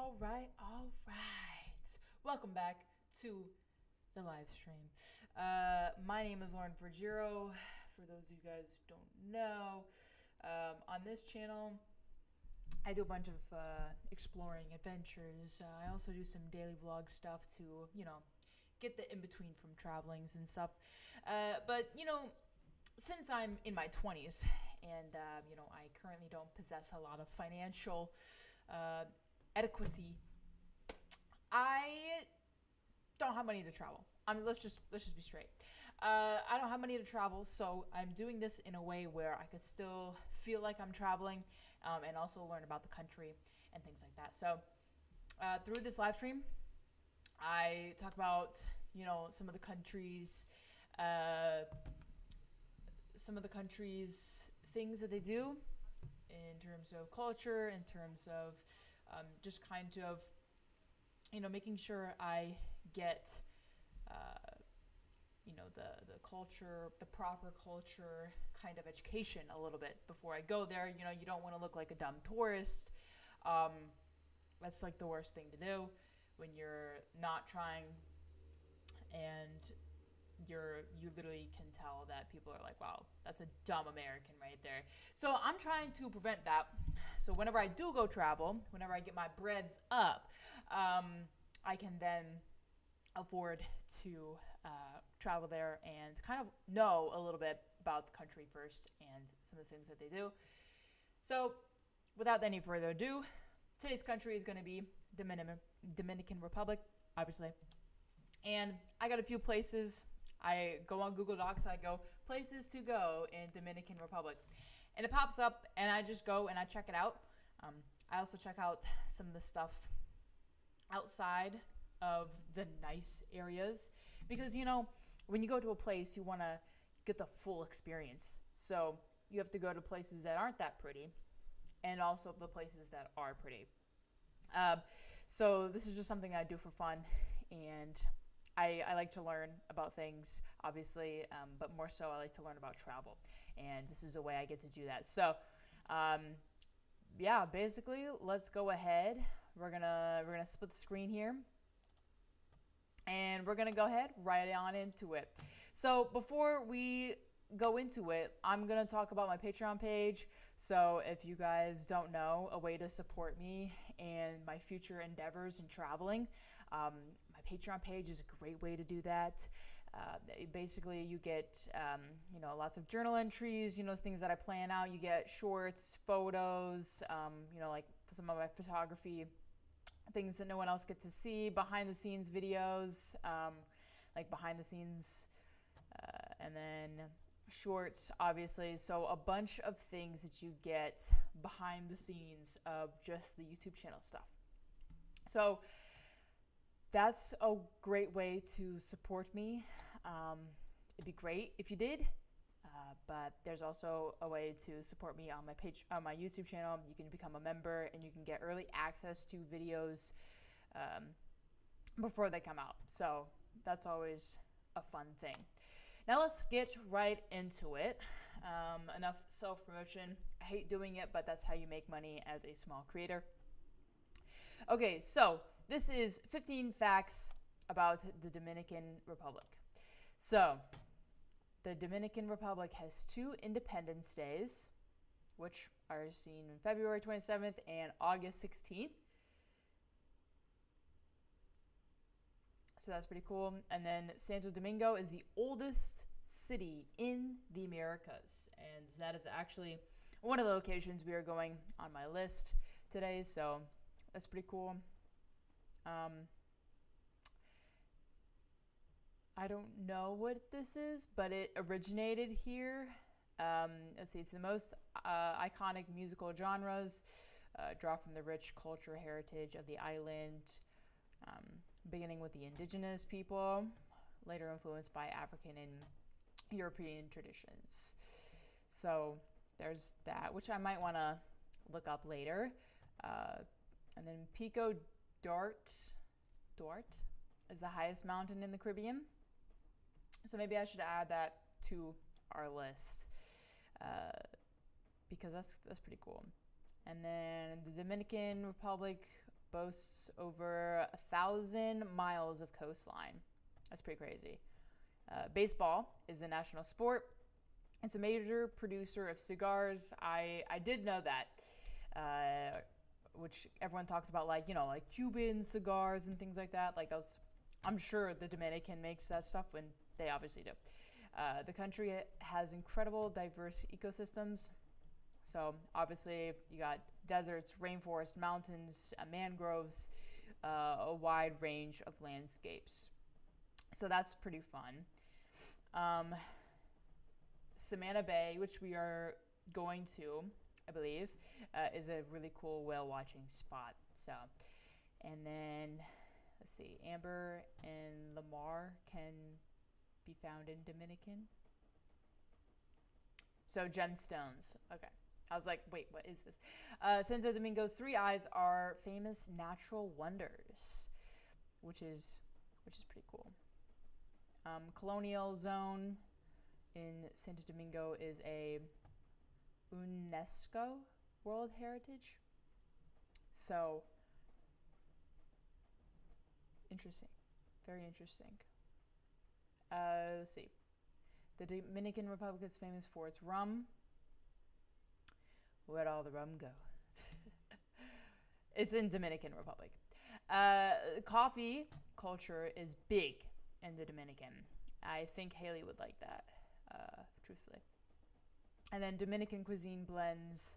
All right. Welcome back to the live stream. My name is Lauren Vergiro. For those of you guys who don't know, on this channel, I do a bunch of exploring adventures. I also do some daily vlog stuff to, get the in between from travelings and stuff. But since I'm in my 20s and, I currently don't possess a lot of financial adequacy, I don't have money to travel. Let's just be straight. I don't have money to travel, so I'm doing this in a way where I could still feel like I'm traveling, and also learn about the country and things like that. So through this live stream, I talk about some of the countries, things that they do in terms of culture, in terms of just kind of making sure I get the culture, the proper culture kind of education a little bit before I go there. You don't want to look like a dumb tourist. That's like the worst thing to do when you're not trying, and you literally can tell that people are like, wow, that's a dumb American right there. So I'm trying to prevent that. So whenever I do go travel, whenever I get my breads up, I can then afford to travel there and kind of know a little bit about the country first and some of the things that they do. So without any further ado, today's country is going to be Dominican Republic, obviously. And I got a few places. I go on Google Docs, I go places to go in Dominican Republic, and it pops up, and I just go and I check it out. I also check out some of the stuff outside of the nice areas, because when you go to a place, you want to get the full experience. So you have to go to places that aren't that pretty, and also the places that are pretty. So this is just something that I do for fun, and I like to learn about things, obviously, but more so I like to learn about travel, and this is a way I get to do that. So, basically, let's go ahead. We're gonna split the screen here, and we're gonna go ahead right on into it. So before we go into it, I'm gonna talk about my Patreon page. So if you guys don't know, a way to support me and my future endeavors in traveling, my Patreon page is a great way to do that. Basically, you get lots of journal entries, things that I plan out. You get shorts, photos, like some of my photography, things that no one else gets to see, behind the scenes videos, like behind the scenes, and then shorts, obviously. So a bunch of things that you get behind the scenes of just the YouTube channel stuff. So that's a great way to support me. It'd be great if you did. But there's also a way to support me on my page, on my YouTube channel. You can become a member, and you can get early access to videos before they come out. So that's always a fun thing. Now let's get right into it. Enough self-promotion. I hate doing it, but that's how you make money as a small creator. Okay, so this is 15 facts about the Dominican Republic. So the Dominican Republic has 2 Independence Days, which are seen on February 27th and August 16th. So that's pretty cool. And then Santo Domingo is the oldest city in the Americas. And that is actually one of the locations we are going on my list today. So that's pretty cool. I don't know what this is, but it originated here. Let's see, it's the most iconic musical genres, draw from the rich cultural heritage of the island, beginning with the indigenous people, later influenced by African and European traditions. So there's that, which I might want to look up later. And then Pico Duarte is the highest mountain in the Caribbean. So maybe I should add that to our list, because that's pretty cool. And then the Dominican Republic boasts over 1,000 miles of coastline. That's pretty crazy. Baseball is the national sport. It's a major producer of cigars. I did know that, which everyone talks about, like, like Cuban cigars and things like that. Like those, I'm sure the Dominican makes that stuff, and they obviously do. The country has incredible diverse ecosystems. So obviously you got deserts, rainforests, mountains, mangroves, a wide range of landscapes. So that's pretty fun. Savannah Bay, which we are going to, I believe, is a really cool whale watching spot. So, and then let's see, amber and Lamar can be found in Dominican. So gemstones. Okay. I was like, wait, what is this? Santo Domingo's three eyes are famous natural wonders, which is pretty cool. Colonial zone in Santo Domingo is a UNESCO World Heritage. So interesting, very interesting. Let's see. The Dominican Republic is famous for its rum. Where'd all the rum go? It's in Dominican Republic. Coffee culture is big in the Dominican. I think Haley would like that, truthfully. And then Dominican cuisine blends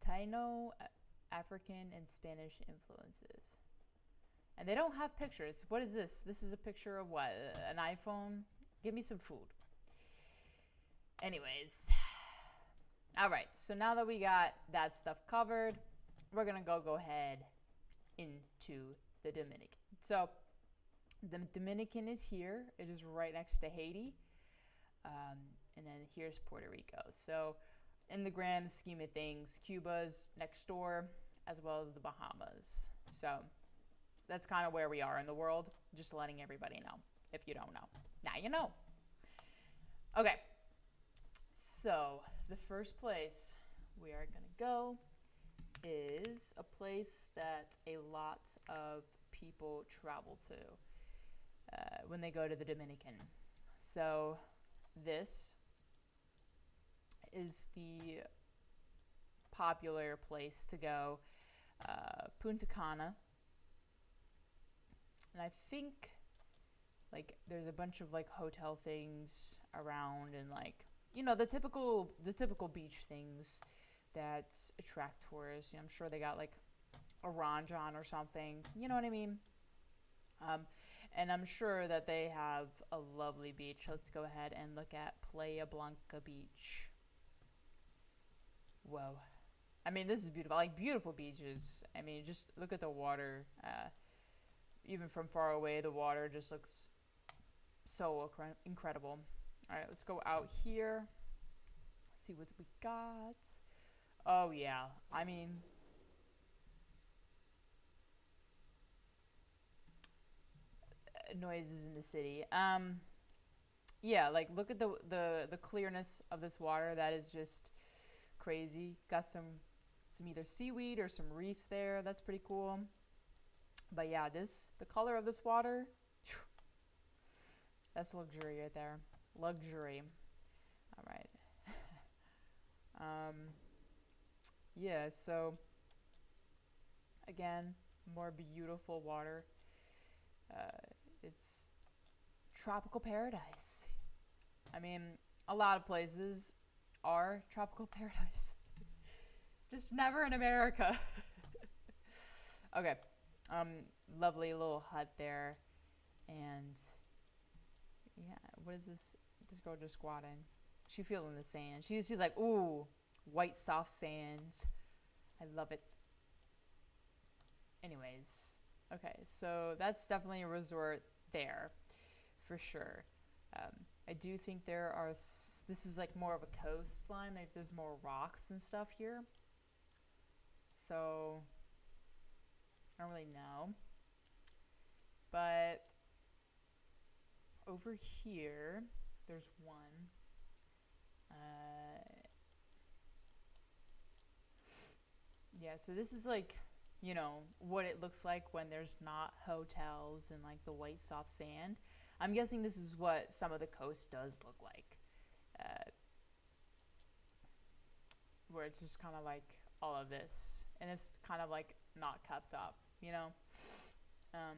Taino, African, and Spanish influences. And they don't have pictures. What is this? This is a picture of what? An iPhone? Give me some food. Anyways. All right. So now that we got that stuff covered, we're going to go ahead into the Dominican. So the Dominican is here. It is right next to Haiti. And then here's Puerto Rico. So in the grand scheme of things, Cuba's next door, as well as the Bahamas. So that's kind of where we are in the world. Just letting everybody know. If you don't know, now you know. Okay. So the first place we are going to go is a place that a lot of people travel to when they go to the Dominican. So this is the popular place to go, Punta Cana. And I think like there's a bunch of like hotel things around, and like, you know, the typical beach things that attract tourists. You know, I'm sure they got like a ranjan or something. You know what I mean? And I'm sure that they have a lovely beach. Let's go ahead and look at Playa Blanca Beach. Whoa. I mean, this is beautiful. I like beautiful beaches. I mean, just look at the water. Even from far away, the water just looks so incredible. All right, let's go out here. See what we got. Oh, yeah. I mean, noises in the city. Yeah, like look at the clearness of this water. That is just crazy. Got some either seaweed or some reefs there. That's pretty cool. But yeah, the color of this water, that's luxury right there. Luxury. All right. Yeah, so again, more beautiful water. It's tropical paradise. I mean, a lot of places are tropical paradise. Just never in America. Okay. Lovely little hut there. And yeah, what is this? This girl just squatting. She feeling the sand. She's like, ooh, white soft sands. I love it. Anyways, okay, so that's definitely a resort there, for sure. I do think there are, this is like more of a coastline, like there's more rocks and stuff here. So, I don't really know. But over here, there's one. Yeah, so this is like you know, what it looks like when there's not hotels and like the white soft sand. I'm guessing this is what some of the coast does look like, uh, where it's just kind of like all of this, and it's kind of like not kept up, you know. Um,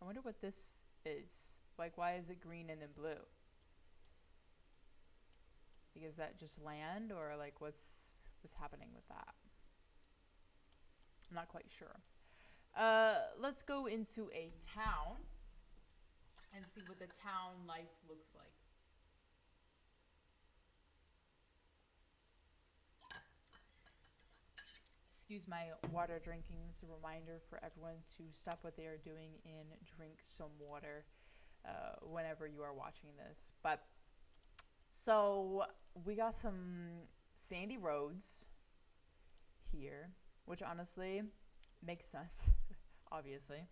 I wonder what this is. Like, why is it green and then blue? Like, is that just land, or like what's happening with that? I'm not quite sure. Let's go into a town and see what the town life looks like. Excuse my water drinking. It's a reminder for everyone to stop what they are doing and drink some water whenever you are watching this. But so we got some sandy roads here, which honestly makes sense, obviously.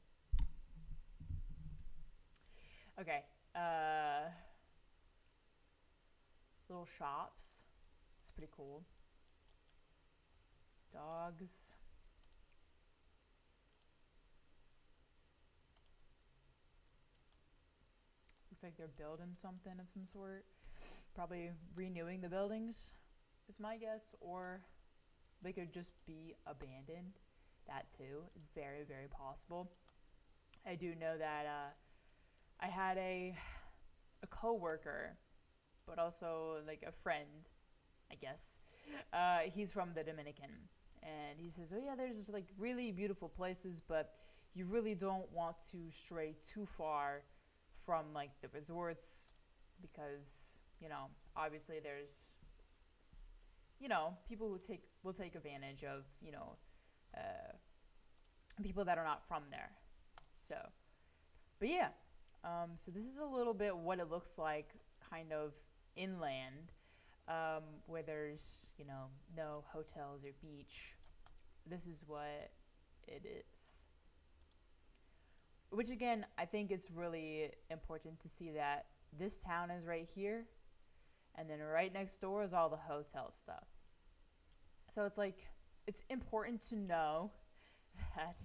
Okay, little shops. It's pretty cool. Dogs. Looks like they're building something of some sort. Probably renewing the buildings, is my guess, or they could just be abandoned. That too is very, very possible. I do know that I had a coworker, but also like a friend, I guess. He's from the Dominican, and he says, "Oh yeah, there's like really beautiful places, but you really don't want to stray too far from like the resorts because obviously there's people who will take advantage of uh, people that are not from there." So, but yeah, so this is a little bit what it looks like, kind of inland, where there's no hotels or beach. This is what it is. Which again, I think it's really important to see that this town is right here, and then right next door is all the hotel stuff. So it's like it's important to know that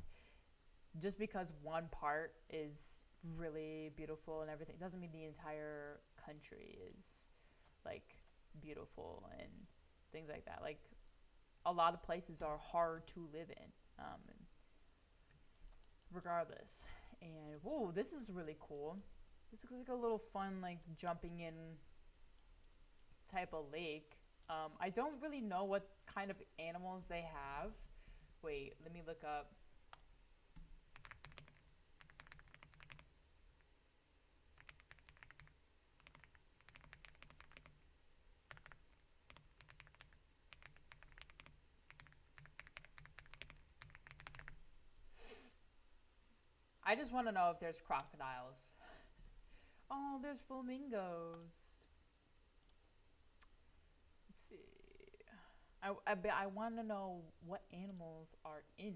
just because one part is really beautiful and everything doesn't mean the entire country is like beautiful and things like that. Like a lot of places are hard to live in, regardless. And whoa, this is really cool. This looks like a little fun, like jumping in type of lake. I don't really know what kind of animals they have. Wait, let me look up. I just want to know if there's crocodiles. Oh, there's flamingos. Let's see. I want to know what animals are in.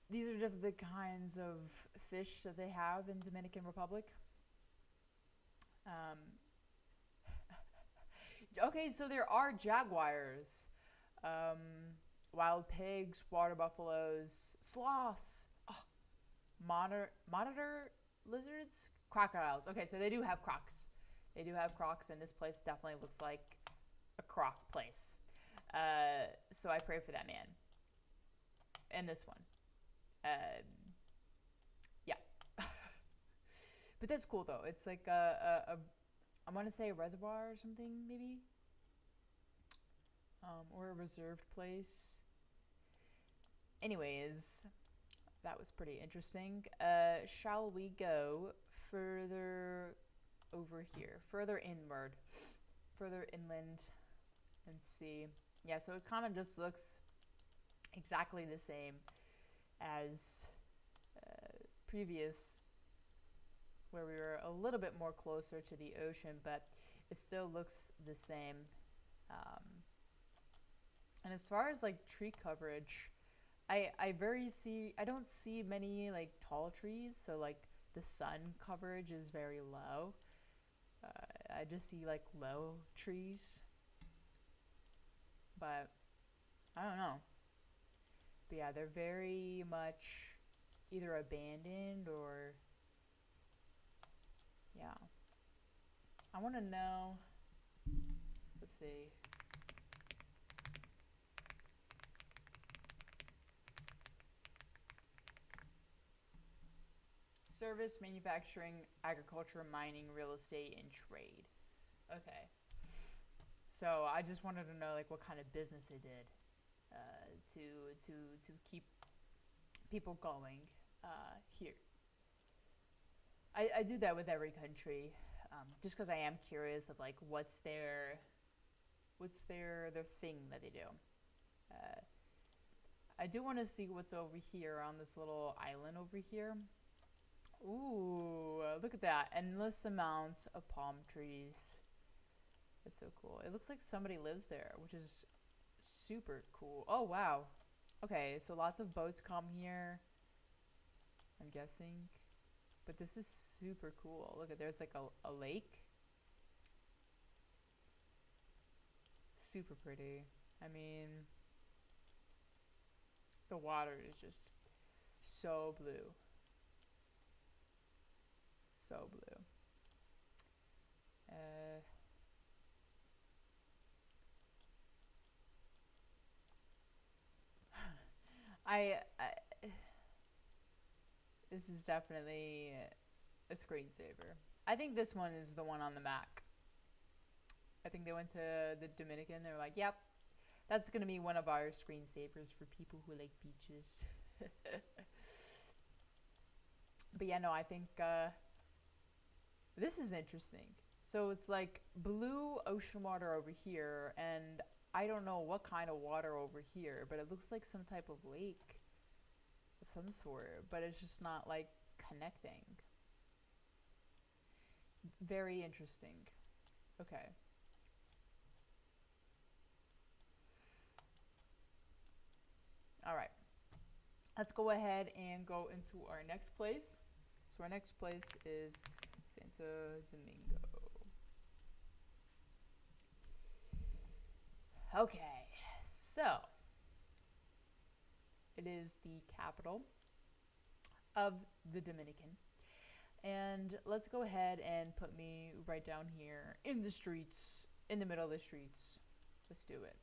These are just the kinds of fish that they have in Dominican Republic. Um, okay, so there are jaguars, um, wild pigs, water buffaloes, sloths, monitor lizards, crocodiles. Okay, so they do have crocs. They do have crocs, and this place definitely looks like a croc place. So I pray for that man. And this one. Yeah. But that's cool though. It's like I want to say a reservoir or something, maybe, or a reserved place. Anyways, that was pretty interesting. Shall we go further over here, further inland, and see? Yeah, so it kind of just looks exactly the same as previous, where we were a little bit more closer to the ocean, but it still looks the same. And as far as like tree coverage, I don't see many like tall trees, so like the sun coverage is very low. I just see like low trees, but I don't know. But yeah, they're very much either abandoned or yeah. I want to know. Let's see. Service, manufacturing, agriculture, mining, real estate, and trade. Okay. So I just wanted to know like what kind of business they did to to keep people going here. I do that with every country, just because I am curious of like what's their thing that they do. Uh, I do want to see what's over here on this little island over here. Ooh, look at that. Endless amounts of palm trees. That's so cool. It looks like somebody lives there, which is super cool. Oh, wow. Okay, so lots of boats come here, I'm guessing. But this is super cool. Look at there's like a lake. Super pretty. I mean, the water is just so blue. So blue. Uh, I this is definitely a screensaver. I think this one is the one on the Mac. I think they went to the Dominican. They're like, "Yep, that's gonna be one of our screensavers for people who like beaches." But yeah, no, I think this is interesting. So it's like blue ocean water over here, and I don't know what kind of water over here, but it looks like some type of lake of some sort, but it's just not like connecting. Very interesting. Okay. All right. Let's go ahead and go into our next place. So our next place is Santo Domingo. Okay. So it is the capital of the Dominican. And let's go ahead and put me right down here in the streets, in the middle of the streets. Let's do it.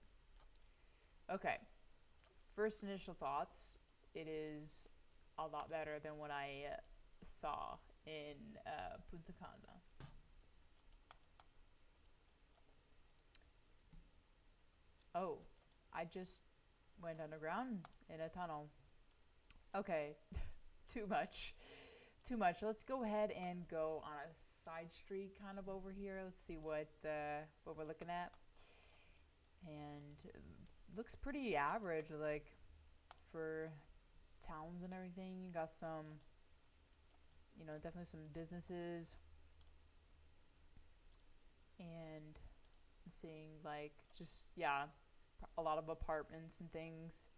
Okay. First initial thoughts, it is a lot better than what I saw in Punta Cana. Oh, I just went underground in a tunnel. Okay, too much. Too much. Let's go ahead and go on a side street kind of over here. Let's see what we're looking at. And looks pretty average, like for towns and everything. You got some, definitely some businesses, and I'm seeing like just yeah, a lot of apartments and things.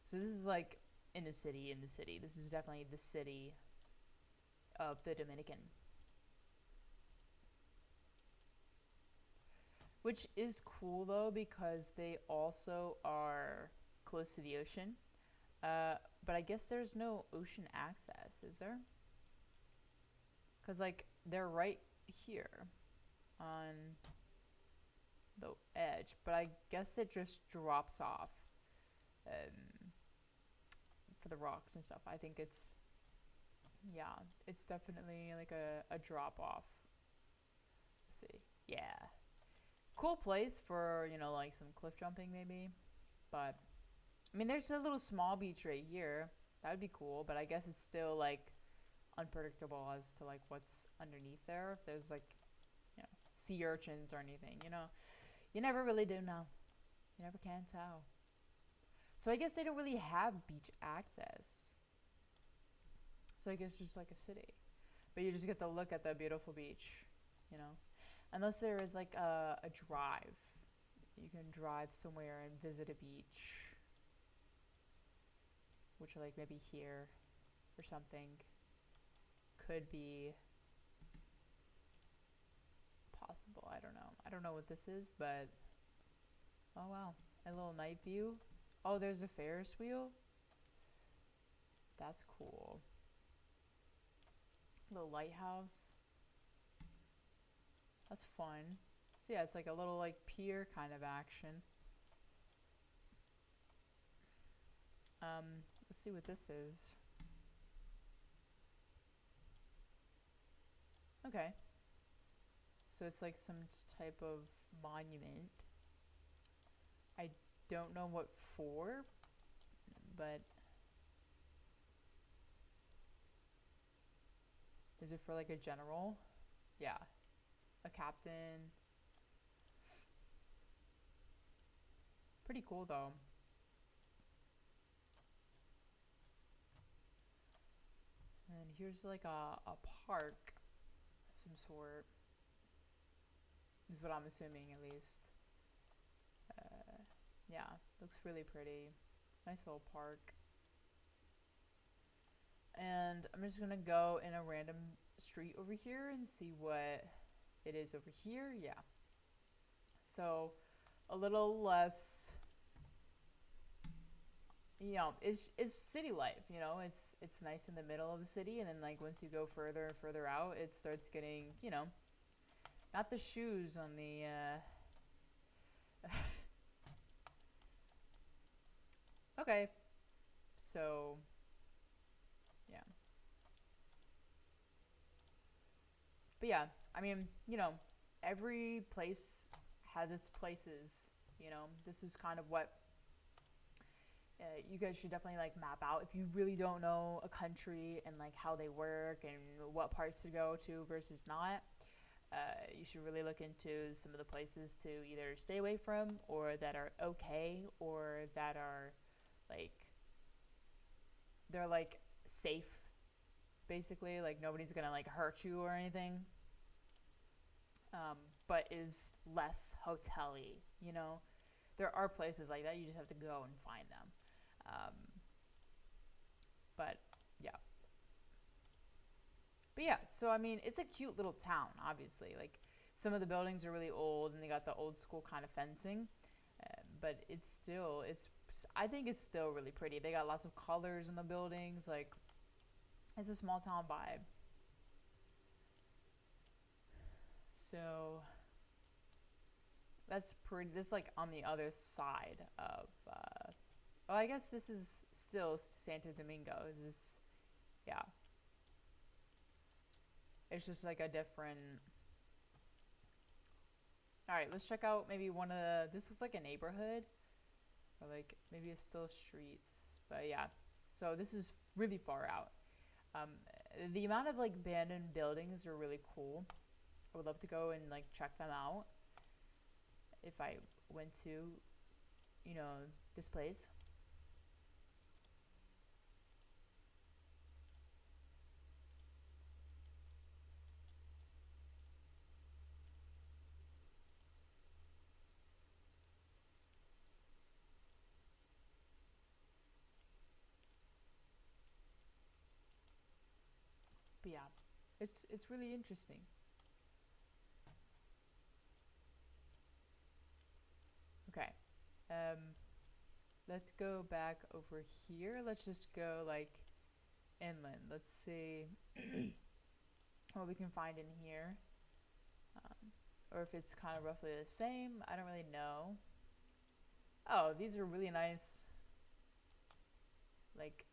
So this is like in the city. In the city, this is definitely the city of the Dominican, which is cool though because they also are close to the ocean. Uh, but I guess there's no ocean access, is there? Because like they're right here on the edge, but I guess it just drops off um, for the rocks and stuff. I think yeah, it's definitely like a drop off. Let's see. Yeah. Cool place for, like some cliff jumping maybe. But I mean, there's a little small beach right here. That would be cool, but I guess it's still like unpredictable as to like what's underneath there. If there's like, sea urchins or anything, you never really do know. You never can tell. So I guess they don't really have beach access. So I guess just like a city, but you just get to look at the beautiful beach, you know. Unless there is like a drive, you can drive somewhere and visit a beach, which like maybe here or something could be possible. I don't know. I don't know what this is, but oh wow. A little night view. Oh, there's a Ferris wheel. That's cool. Little lighthouse. That's fun. So yeah, it's like a little like pier kind of action. Let's see what this is. Okay. So it's like some type of monument. I don't know what for, but is it for like a general? Yeah. A captain. Pretty cool though. And here's like a park of some sort. This is what I'm assuming at least. Yeah, looks really pretty. Nice little park. And I'm just gonna go in a random street over here and see what it is over here. Yeah. So a little less, you know, it's city life, you know, it's nice in the middle of the city, and then like once you go further and further out, it starts getting, you know, not the shoes on the okay. So yeah. But yeah, I mean, you know, every place has its places, you know. This is kind of what you guys should definitely like map out if you really don't know a country and like how they work and what parts to go to versus not. You should really look into some of the places to either stay away from, or that are okay, or that are like, they're like safe, basically, like nobody's gonna like hurt you or anything, but is less hotel-y, you know. There are places like that, you just have to go and find them. But yeah. But yeah, so I mean, it's a cute little town, obviously. Like, some of the buildings are really old and they got the old school kind of fencing, but it's still, I think it's still really pretty. They got lots of colors in the buildings. Like, it's a small town vibe. So that's pretty. This like on the other side of. Oh, I guess this is still Santo Domingo. This, yeah. It's just like a different. All right, let's check out maybe one of the. This looks like a neighborhood, or like maybe it's still streets. But yeah, so this is really far out. Um, the amount of like abandoned buildings are really cool. I would love to go and like check them out if I went to, you know, this place. But yeah, it's really interesting. Okay. Um, let's go back over here. Let's just go like inland. Let's see what we can find in here. Or if it's kind of roughly the same. I don't really know. Oh, these are really nice, like,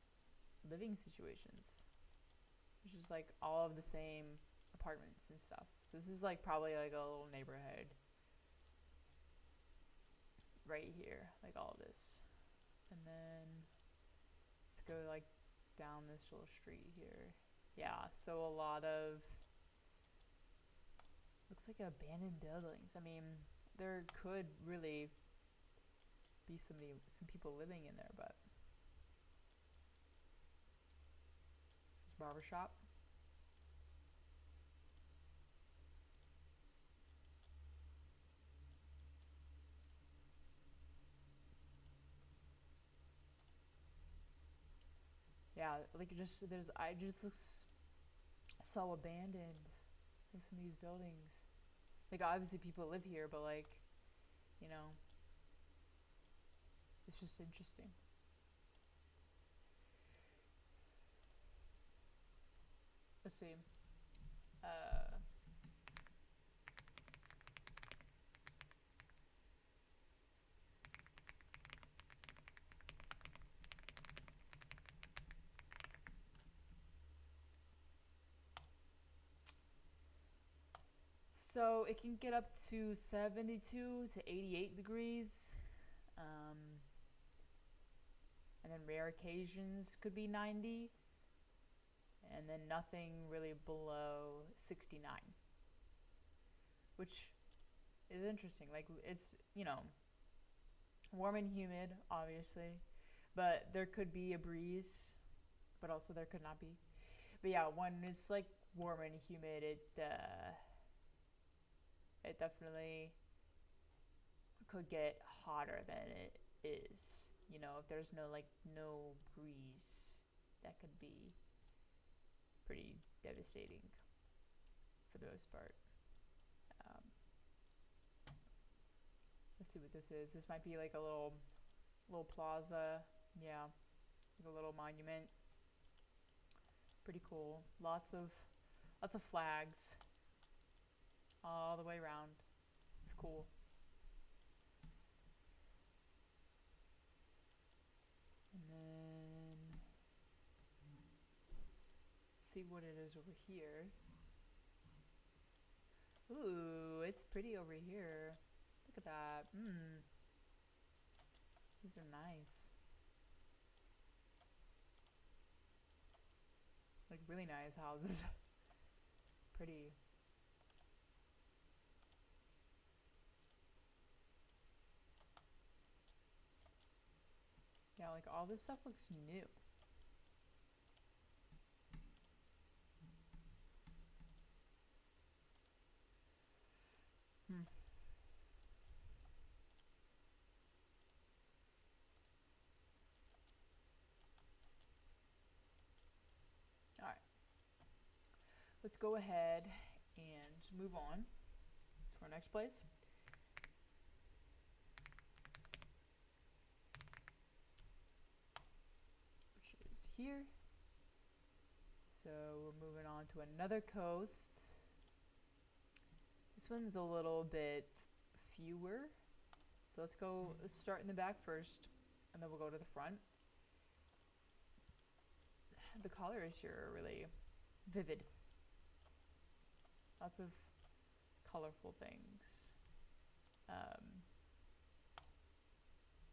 living situations. It's just like all of the same apartments and stuff. So this is like probably like a little neighborhood right here, like all this. And then let's go like down this little street here. Yeah, so a lot of, looks like abandoned buildings. I mean, there could really be some people living in there, but this barbershop. Yeah, like I just looks so abandoned. Like some of these buildings. Like obviously people live here, but like, you know, It's just interesting. Let's see. Uh, so it can get up to 72 to 88 degrees. Um, and then rare occasions could be 90. And then nothing really below 69. Which is interesting. Like, it's, warm and humid, obviously. But there could be a breeze, but also there could not be. But yeah, when it's like warm and humid, it definitely could get hotter than it is. If there's no breeze, that could be pretty devastating for the most part. Let's see what this is. This might be like a little plaza. Yeah, like a little monument. Pretty cool. Lots of flags all the way around. It's cool. And then see what it is over here. Ooh, it's pretty over here. Look at that. These are nice. Like really nice houses. It's pretty. Yeah, like all this stuff looks new. All right. Let's go ahead and move on to our next place. Which is here. So we're moving on to another coast. This one's a little bit fewer. So let's start in the back first, and then we'll go to the front. The colors here are really vivid. Lots of colorful things.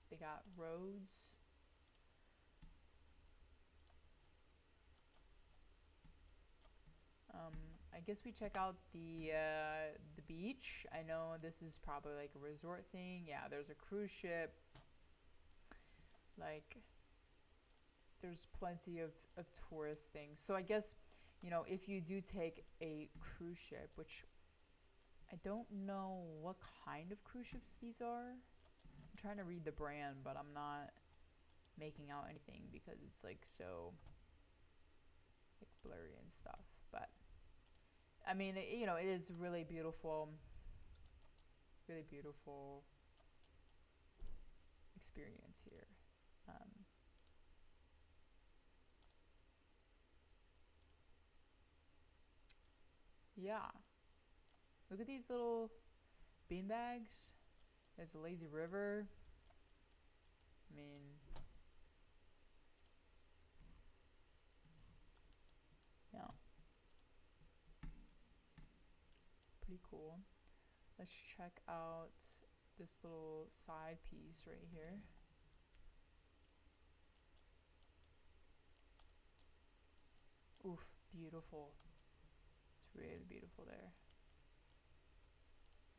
They got roads. I guess we check out the beach. I know this is probably like a resort thing. Yeah, there's a cruise ship. Like, there's plenty of tourist things. So I guess, if you do take a cruise ship, which I don't know what kind of cruise ships these are. I'm trying to read the brand, but I'm not making out anything because it's like so like blurry and stuff. But I mean, it is really beautiful experience here. Yeah, look at these little beanbags. There's a lazy river. I mean, yeah, pretty cool. Let's check out this little side piece right here. Oof, beautiful. It's really beautiful there.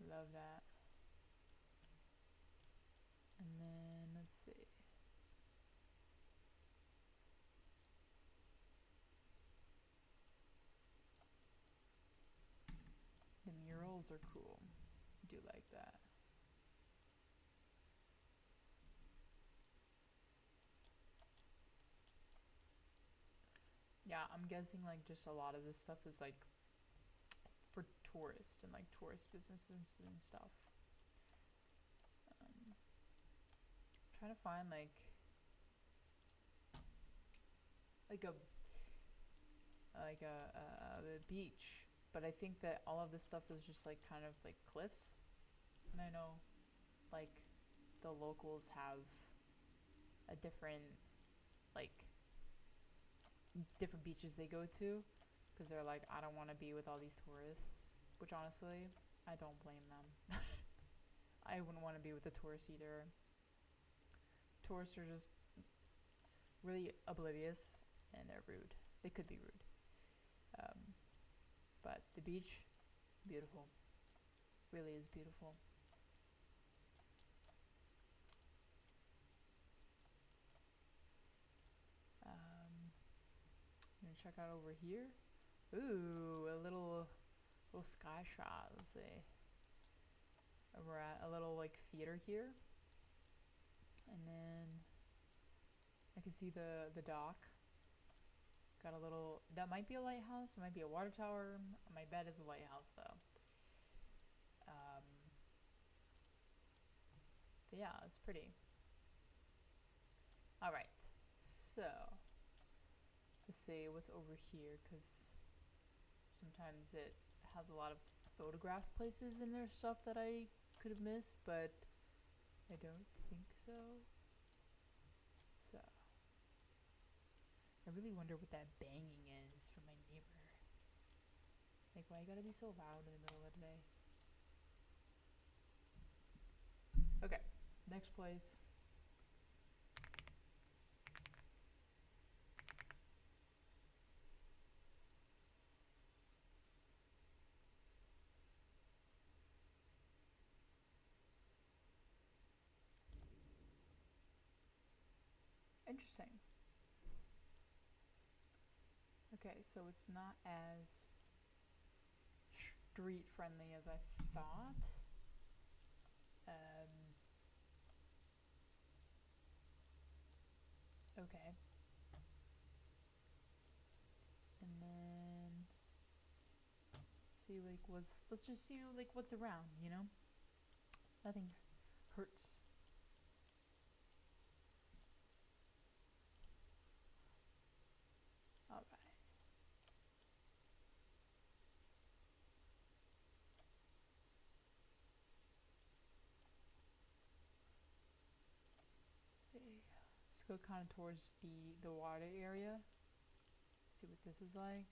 Love that. And then let's see. The murals are cool. I do like that. Yeah, I'm guessing like just a lot of this stuff is like for tourists and like tourist businesses and stuff. trying to find like a a beach, but I think that all of this stuff is just like kind of like cliffs. And I know like the locals have a different like different beaches they go to because they're like, I don't want to be with all these tourists, which honestly I don't blame them. I wouldn't want to be with the tourists either. Tourists are just really oblivious and they're rude. They could be rude. But the beach, beautiful. Really is beautiful. I'm gonna check out over here. Ooh, a little sky shot. Let's see. We're at a little like theater here, and then I can see the dock. Got a little. That might be a lighthouse. It might be a water tower. My bet is a lighthouse though. But yeah, it's pretty. All right, so let's see what's over here because sometimes it has a lot of photographed places in there, stuff that I could have missed, but I don't think so. So I really wonder what that banging is from my neighbor. Like, why you gotta be so loud in the middle of the day? Okay, next place. Interesting. Okay, so it's not as street friendly as I thought. Okay. And then see like let's just see like what's around, you know? Nothing hurts. All right. See. Let's go kind of towards the water area. See what this is like.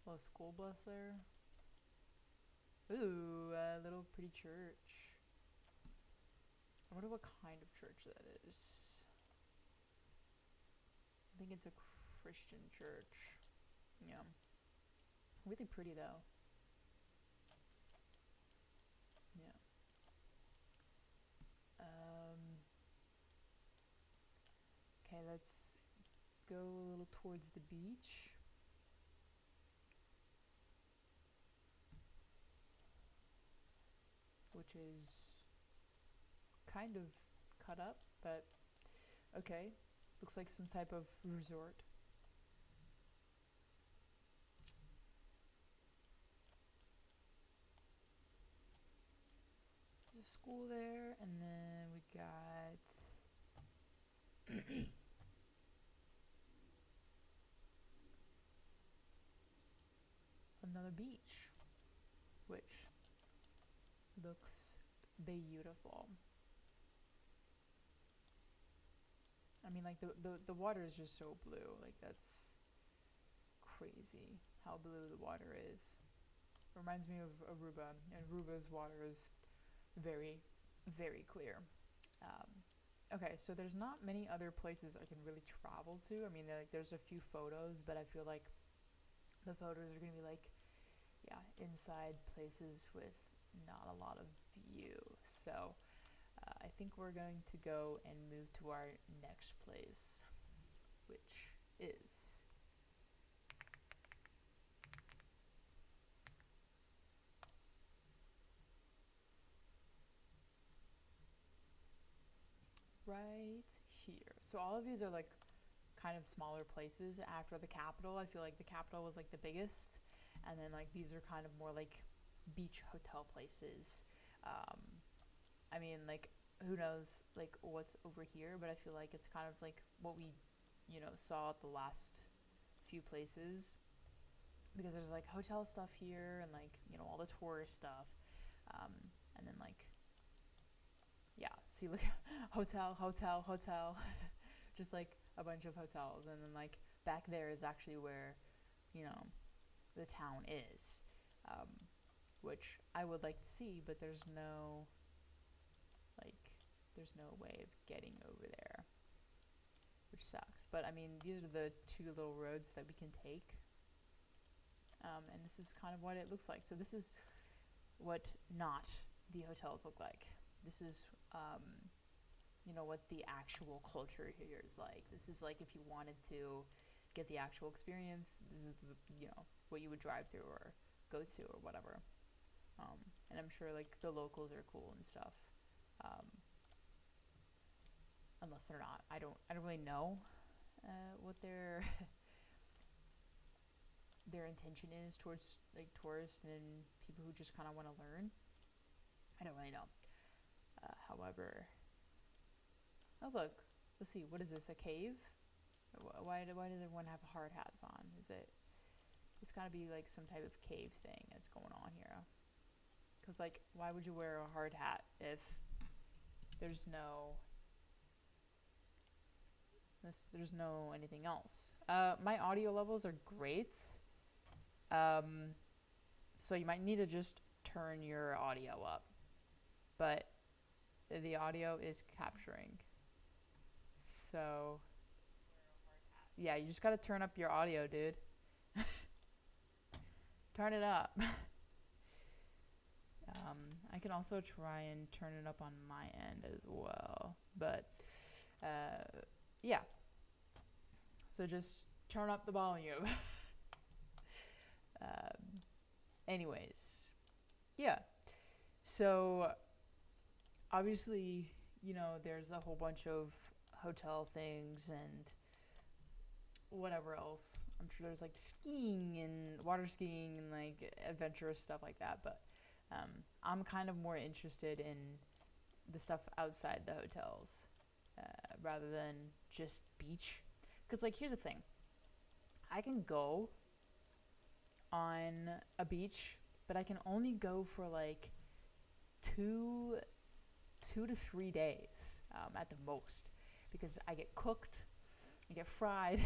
A little school bus there. Ooh, a little pretty church. I wonder what kind of church that is. I think it's a Christian church. Yeah. Really pretty though. Yeah. Okay, let's go a little towards the beach. Which is kind of cut up, but okay. Looks like some type of resort. There's a school there, and then we got another beach, which looks beautiful. I mean, like the water is just so blue. Like that's crazy how blue the water is. Reminds me of Aruba, and Aruba's water is very, very clear. Okay, so there's not many other places I can really travel to. I mean, like there's a few photos, but I feel like the photos are gonna be like, yeah, inside places with not a lot of view. So I think we're going to go and move to our next place, which is right here. So all of these are like kind of smaller places after the capital. I feel like the capital was like the biggest, and then like these are kind of more like beach hotel places. I mean, like who knows like what's over here, but I feel like it's kind of like what we, saw at the last few places, because there's like hotel stuff here and like, all the tourist stuff. Um, and then like, yeah, see, look, hotel, hotel, hotel, just like a bunch of hotels. And then like back there is actually where, you know, the town is, um, which I would like to see, but like, there's no way of getting over there, which sucks. But I mean, these are the two little roads that we can take. And this is kind of what it looks like. So this is what not the hotels look like. This is, what the actual culture here is like. This is like if you wanted to get the actual experience, this is what you would drive through or go to or whatever. And I'm sure like the locals are cool and stuff. Unless they're not. I don't really know what their their intention is towards like tourists and people who just kind of want to learn. I don't really know. However, oh look, let's see. What is this? A cave? Why does everyone have hard hats on? It's got to be like some type of cave thing that's going on here. Because like, why would you wear a hard hat if there's no anything else? My audio levels are great. So you might need to just turn your audio up. But the audio is capturing. So yeah, you just gotta turn up your audio, dude. Turn it up. I can also try and turn it up on my end as well. But yeah. So just turn up the volume. Anyways, yeah. So obviously, there's a whole bunch of hotel things and whatever else. I'm sure there's like skiing and water skiing and like adventurous stuff like that. But I'm kind of more interested in the stuff outside the hotels rather than just beach. Because like, here's the thing. I can go on a beach, but I can only go for like 2 to 3 days at the most, because I get cooked, I get fried,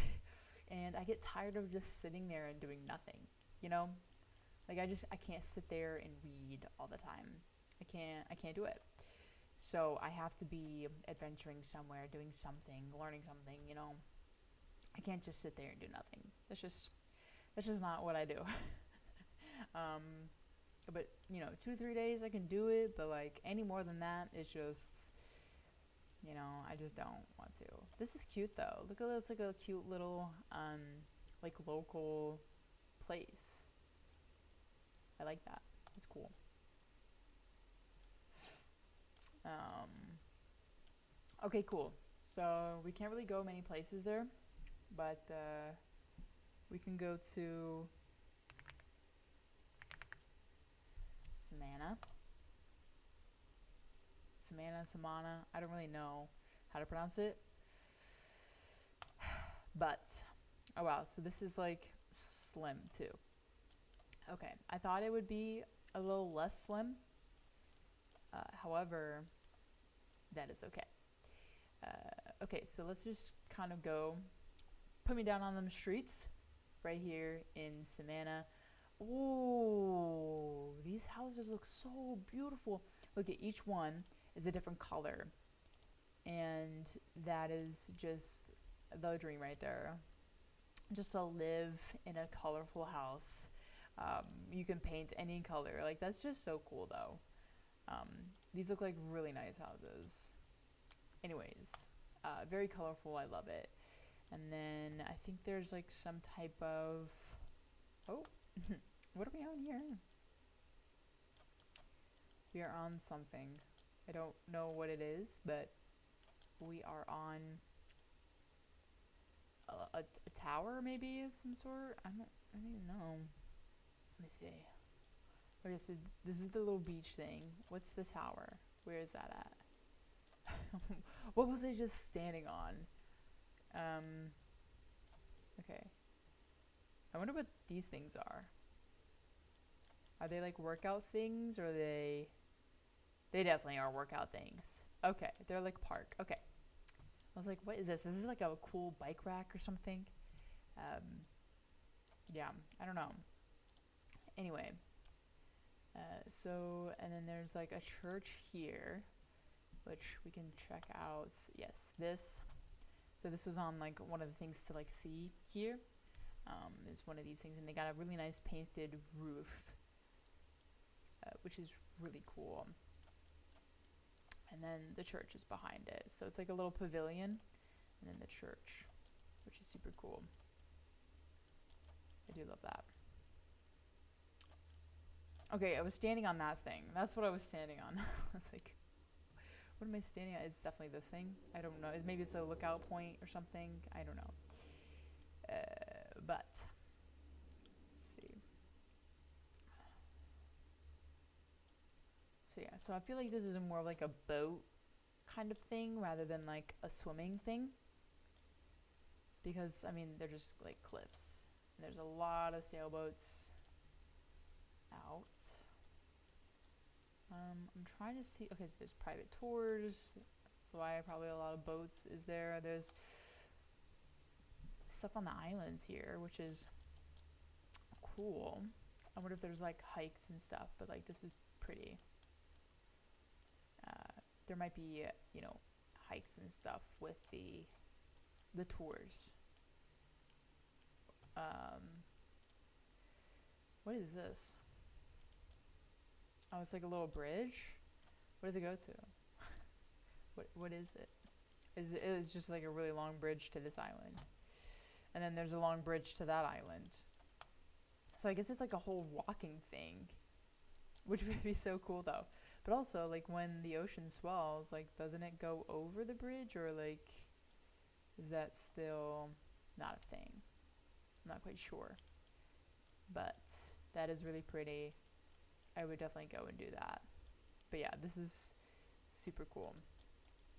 and I get tired of just sitting there and doing nothing. Like I can't sit there and read all the time. I can't do it. So I have to be adventuring somewhere, doing something, learning something. I can't just sit there and do nothing. That's just not what I do. But 2 to 3 days I can do it, but like any more than that, it's just, I just don't want to. This is cute though. Look at it's like a cute little like local place. I like that. It's cool. Okay, cool. So we can't really go many places there, but we can go to Samana. I don't really know how to pronounce it. But, oh wow, so this is like slim too. Okay, I thought it would be a little less slim. However, that is okay. Okay, so let's just kind of go. Put me down on them streets right here in Savannah. Ooh, these houses look so beautiful. Look at each one is a different color. And that is just the dream right there. Just to live in a colorful house. You can paint any color. Like, that's just so cool though. These look like really nice houses. Anyways, very colorful. I love it. And then I think there's like some type of, oh, what are we on here? We are on something. I don't know what it is, but we are on a tower maybe of some sort. I don't really know. Let me see. Okay, so this is the little beach thing. What's the tower? Where is that at? What was I just standing on? Okay. I wonder what these things are. Are they like workout things, or are they... They definitely are workout things. Okay, they're like park. Okay. I was like, what is this? Is this like a cool bike rack or something? Yeah, I don't know. Anyway, so, and then there's like a church here, which we can check out. Yes, this. So this was on like one of the things to like see here. Is one of these things, and they got a really nice painted roof, which is really cool. And then the church is behind it. So it's like a little pavilion, and then the church, which is super cool. I do love that. Okay, I was standing on that thing. That's what I was standing on. I was like, what am I standing on? It's definitely this thing. I don't know. Maybe it's a lookout point or something. I don't know. But, let's see. So yeah, so I feel like this is more of like a boat kind of thing rather than like a swimming thing. Because, I mean, they're just like cliffs. And there's a lot of sailboats out. I'm trying to see. Okay, so there's private tours. That's why probably a lot of boats is there. There's stuff on the islands here, which is cool. I wonder if there's like hikes and stuff, but like this is pretty. There might be, you know, hikes and stuff with the tours. What is this? Oh, it's like a little bridge. What does it go to? What is it? It's just like a really long bridge to this island, and then there's a long bridge to that island. So I guess it's like a whole walking thing, which would be so cool though. But also, like when the ocean swells, like doesn't it go over the bridge, or like is that still not a thing? I'm not quite sure. But that is really pretty. I would definitely go and do that. But yeah, this is super cool.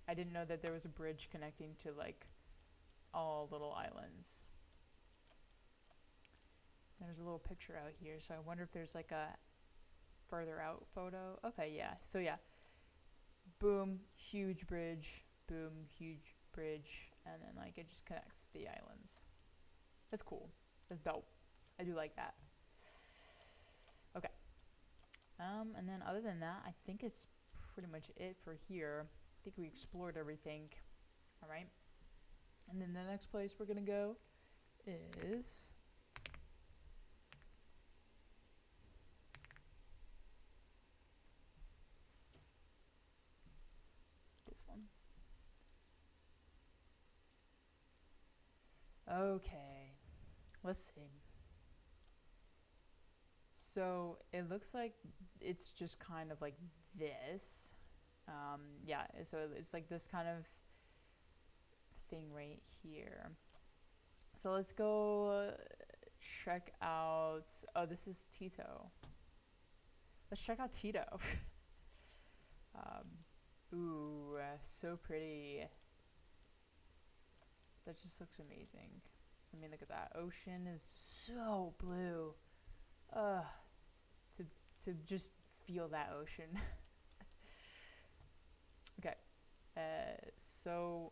I didn't know that there was a bridge connecting to like all little islands. There's a little picture out here, so I wonder if there's like a further out photo. Okay, yeah. So yeah, boom, huge bridge, boom, huge bridge, and then like it just connects the islands. That's cool. That's dope. I do like that. Okay. And then other than that, I think it's pretty much it for here. I think we explored everything. All right. And then the next place we're gonna go is this one. Okay. Let's see. So it looks like it's just kind of like this. Yeah, so it's like this kind of thing right here. So let's go check out. Oh, this is Tito. Let's check out Tito. Ooh, so pretty. That just looks amazing. I mean, look at that. Ocean is so blue. To just feel that ocean. Okay. So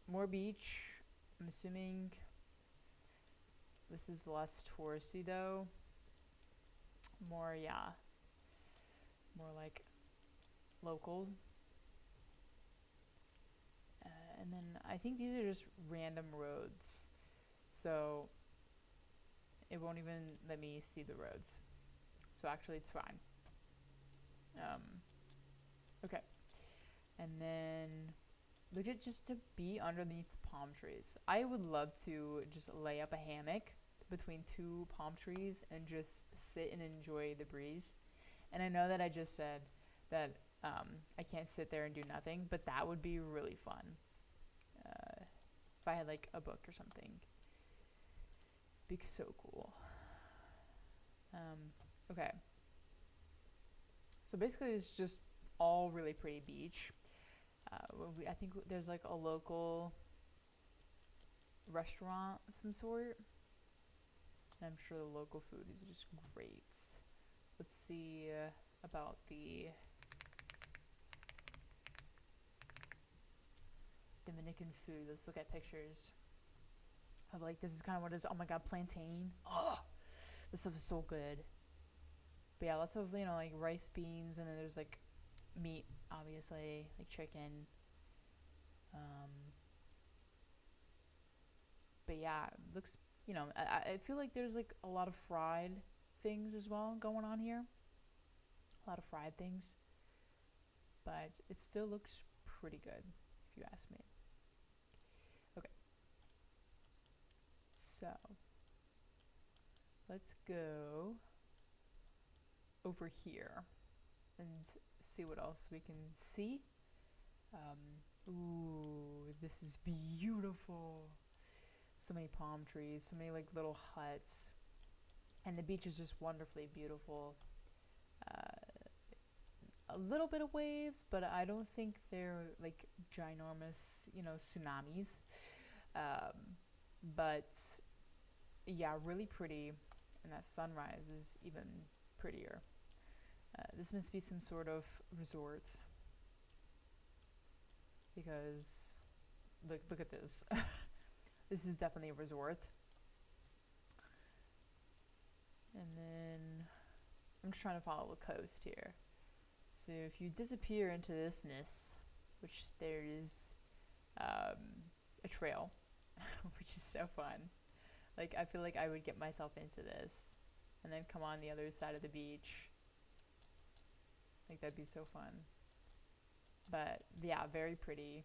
more beach. I'm assuming this is less touristy though. More, yeah. More like local. And then I think these are just random roads. So it won't even let me see the roads. So actually it's fine. Okay. And then look at just to be underneath palm trees. I would love to just lay up a hammock between two palm trees and just sit and enjoy the breeze. And I know that I just said that I can't sit there and do nothing, but that would be really fun. If I had like a book or something. Be so cool. Okay. So basically it's just all really pretty beach. I think there's like a local restaurant of some sort. And I'm sure the local food is just great. Let's see about the Dominican food. Let's look at pictures. Of like, this is kind of what it is. Oh my god, plantain. Oh, this stuff is so good. But yeah, lots of, like rice, beans, and then there's like meat, obviously, like chicken. Um, but yeah, it looks, I feel like there's like a lot of fried things as well going on here. A lot of fried things. But it still looks pretty good, if you ask me. Okay. So, let's go over here and see what else we can see. Ooh, this is beautiful. So many palm trees, so many like little huts, and the beach is just wonderfully beautiful. A little bit of waves, but I don't think they're like ginormous, tsunamis. But yeah, really pretty, and that sunrise is even prettier. This must be some sort of resort because look at this. This is definitely a resort. And then I'm just trying to follow the coast here. So if you disappear into thisness, which there is a trail, which is so fun. Like, I feel like I would get myself into this and then come on the other side of the beach. Like, that'd be so fun. But yeah, very pretty.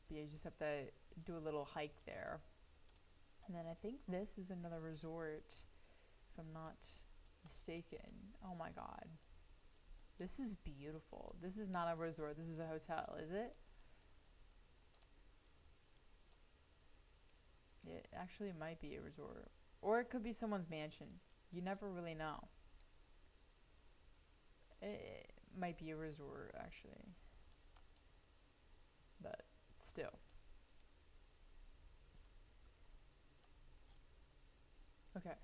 But you just have to do a little hike there. And then I think this is another resort, if I'm not mistaken. Oh my god. This is beautiful. This is not a resort. This is a hotel, is it? It actually might be a resort. Or it could be someone's mansion. You never really know. It might be a resort, actually. But still. Okay.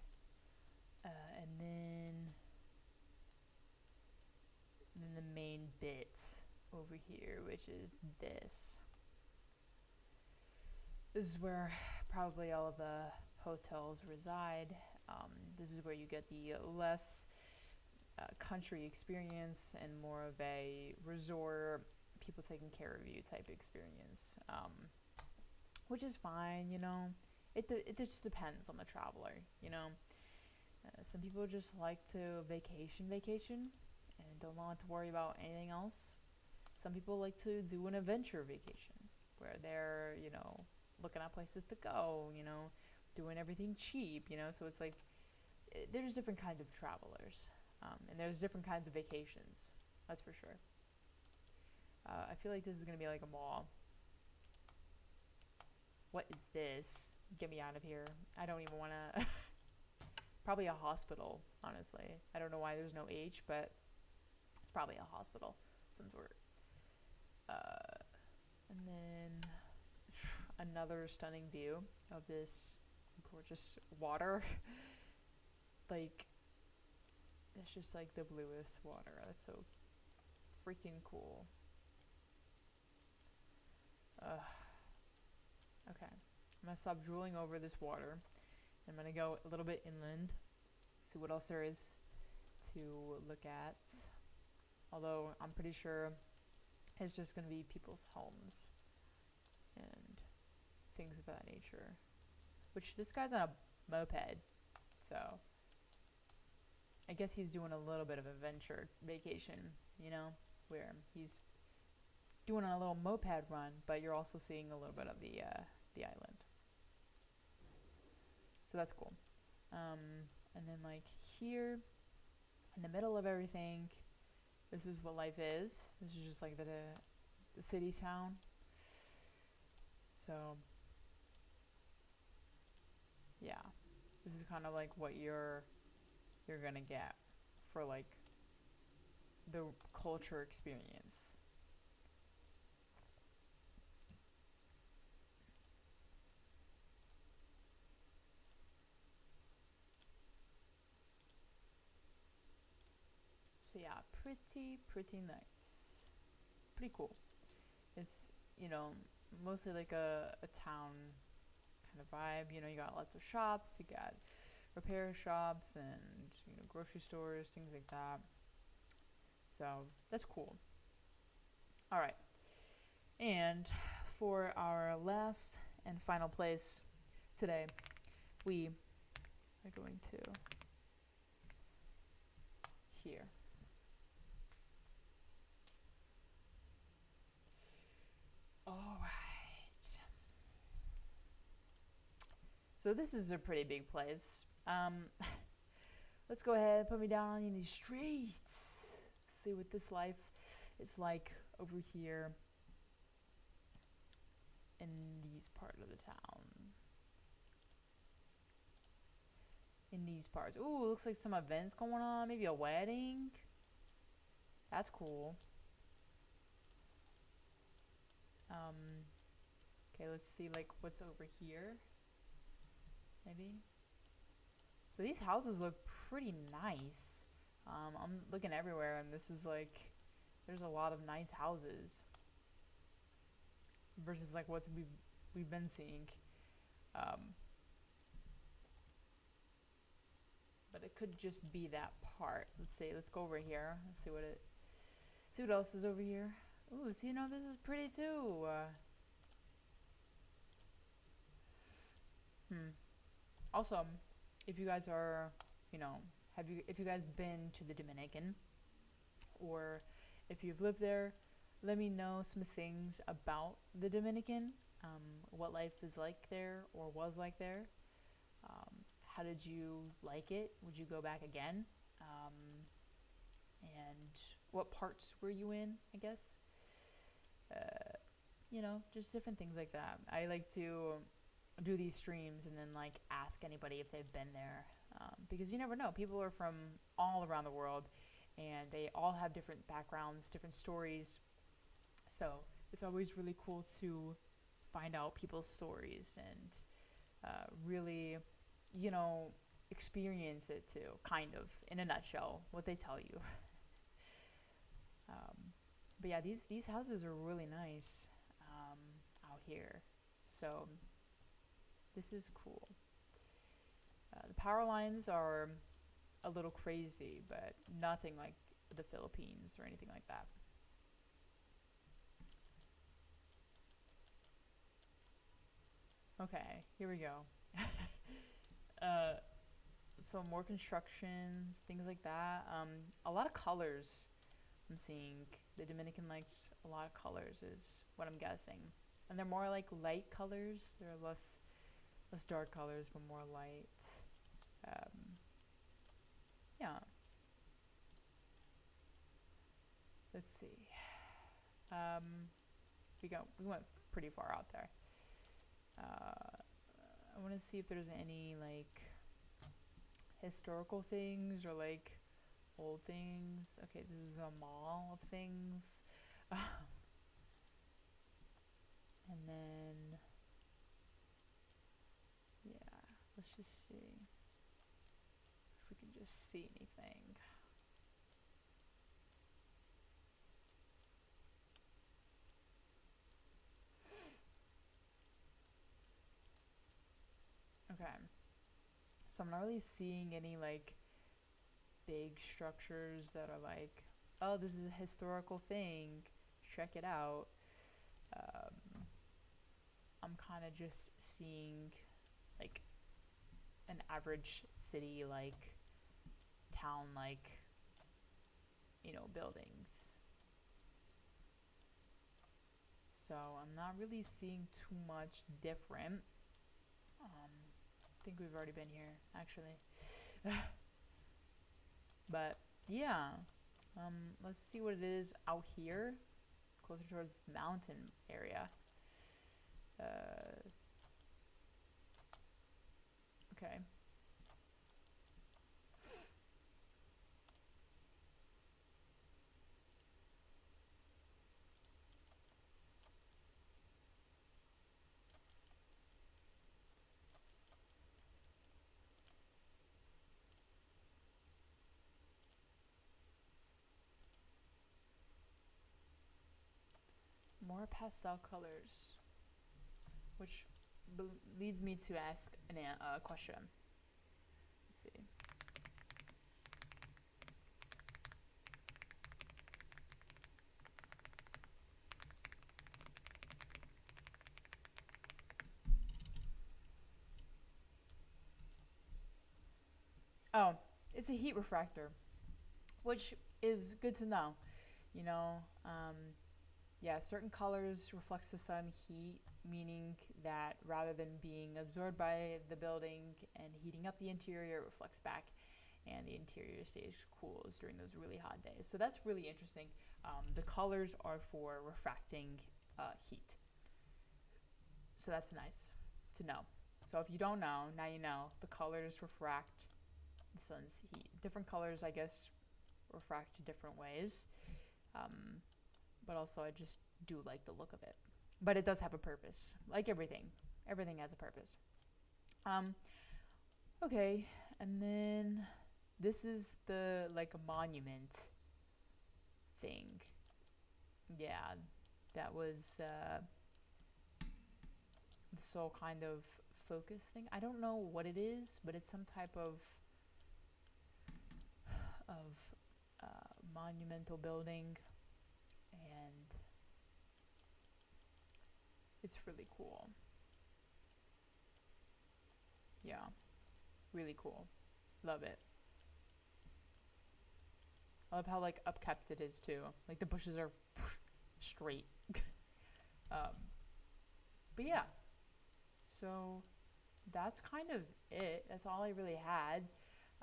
And then the main bit over here, which is this. This is where probably all of the hotels reside. This is where you get the less country experience and more of a resort, people taking care of you type experience, which is fine, It just depends on the traveler, Some people just like to vacation and don't want to worry about anything else. Some people like to do an adventure vacation where they're, looking at places to go, doing everything cheap, So it's like there's different kinds of travelers, and there's different kinds of vacations, that's for sure. I feel like this is going to be like a mall. What is this? Get me out of here. I don't even want to... Probably a hospital, honestly. I don't know why there's no H, but it's probably a hospital, some sort. And then another stunning view of this gorgeous water. Like, it's just like the bluest water. That's so freaking cool. Okay, I'm gonna stop drooling over this water. I'm gonna go a little bit inland, see what else there is to look at. Although I'm pretty sure it's just gonna be people's homes and things of that nature. Which, this guy's on a moped, so I guess he's doing a little bit of a venture vacation, where he's doing a little moped run, but you're also seeing a little bit of the island. So that's cool. And then like here, in the middle of everything, this is what life is. This is just like the city town. So yeah, this is kind of like what you're gonna get for like the culture experience. So yeah, pretty nice. Pretty cool. It's, you know, mostly like a town kind of vibe. You know, you got lots of shops, you got repair shops and, you know, grocery stores, things like that. So that's cool. All right. And for our last and final place today, we are going to here. All right. So this is a pretty big place. Let's go ahead and put me down in these streets. See what this life is like over here in these part of the town. In these parts. Ooh, looks like some events going on. Maybe a wedding. That's cool. Okay, let's see like what's over here. Maybe. So these houses look pretty nice. I'm looking everywhere, and this is like, there's a lot of nice houses versus like what we've been seeing. But it could just be that part. Let's see. Let's go over here. Let's see what else is over here. Ooh, see, you know, this is pretty too. Also, if you guys are, you know, if you guys been to the Dominican, or if you've lived there, let me know some things about the Dominican. What life is like there or was like there. How did you like it? Would you go back again? And what parts were you in, I guess? You know, just different things like that. I like to do these streams and then like ask anybody if they've been there, because you never know. People are from all around the world, and they all have different backgrounds, different stories. So it's always really cool to find out people's stories and really, you know, experience it too, kind of, in a nutshell, what they tell you. But yeah, these houses are really nice out here. So this is cool. The power lines are a little crazy, but nothing like the Philippines or anything like that. Okay, here we go. So more constructions, things like that. A lot of colors I'm seeing. The Dominican likes a lot of colors is what I'm guessing. And they're more like light colors. They're less dark colors, but more light. Yeah. Let's see. We went pretty far out there. I want to see if there's any like historical things or like old things. Okay, this is a mall of things. And then, yeah, let's just see if we can just see anything. Okay. So I'm not really seeing any like big structures that are like, oh, this is a historical thing, check it out. I'm kind of just seeing like an average city, like town, like, you know, buildings. So I'm not really seeing too much different. I think we've already been here, actually. But yeah, let's see what it is out here, closer towards the mountain area. Okay. more pastel colors, which leads me to ask a question. Let's see. Oh, it's a heat refractor, which is good to know. You know, yeah, certain colors reflects the sun heat, meaning that rather than being absorbed by the building and heating up the interior, it reflects back and the interior stays cool during those really hot days. So that's really interesting. The colors are for refracting heat. So that's nice to know. So if you don't know, now you know. The colors refract the sun's heat. Different colors, I guess, refract different ways. But also, I just do like the look of it. But it does have a purpose, like everything. Everything has a purpose. Okay, and then this is the like a monument thing. Yeah, that was the sole kind of focus thing. I don't know what it is, but it's some type of monumental building, and it's really cool. Yeah, really cool. Love it. I love how like upkept it is too. Like the bushes are straight. um, but yeah, so that's kind of it. That's all I really had.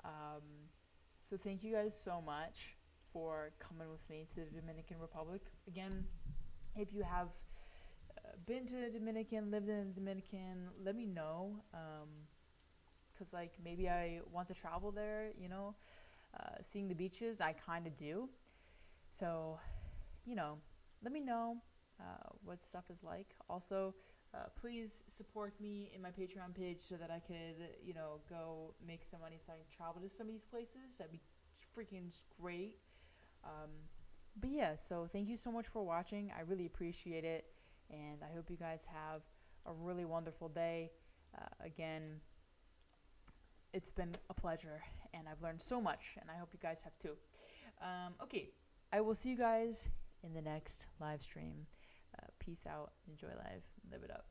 Um, so thank you guys so much for coming with me to the Dominican Republic. Again, if you have been to the Dominican, lived in the Dominican, let me know. Because like maybe I want to travel there, you know. Seeing the beaches, I kind of do. So, you know, let me know what stuff is like. Also, please support me in my Patreon page so that I could, you know, go make some money starting to travel to some of these places. That'd be freaking great. But yeah, so thank you so much for watching. I really appreciate it. And I hope you guys have a really wonderful day. Again, it's been a pleasure, and I've learned so much, and I hope you guys have too. Okay, I will see you guys in the next live stream. Peace out. Enjoy life. Live it up.